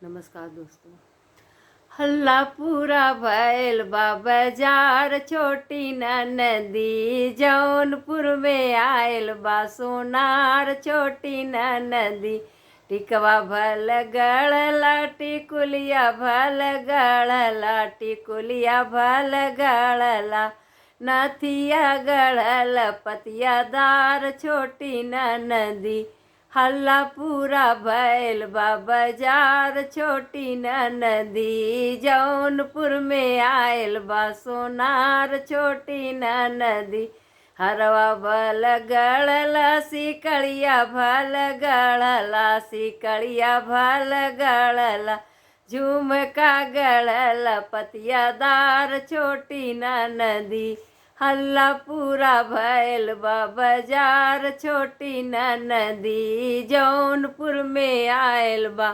नमस्कार दोस्तों। हल्ला पूरा भैल बा बाजार, छोटी नदी जौनपुर में आयल बा सोनार। छोटी नदी टिकवा भल गड़ला, टिकुलिया भल गड़ला, टिकुलिया भल गड़ला, नथिया गड़ल पतियादार। छोटी नदी हल्ला पूरा भैल बा बाजार, छोटी नदी जौनपुर में आयल बा सोनार। छोटी नदी हरवा भल गड़ला, सिकड़िया भल गड़ला, सिकड़िया भल गड़ला, झुमका गड़ला पतियादार। छोटी नदी हल्ला पूरा भैल बा बाजार, छोटी नदी जौनपुर में आयल बा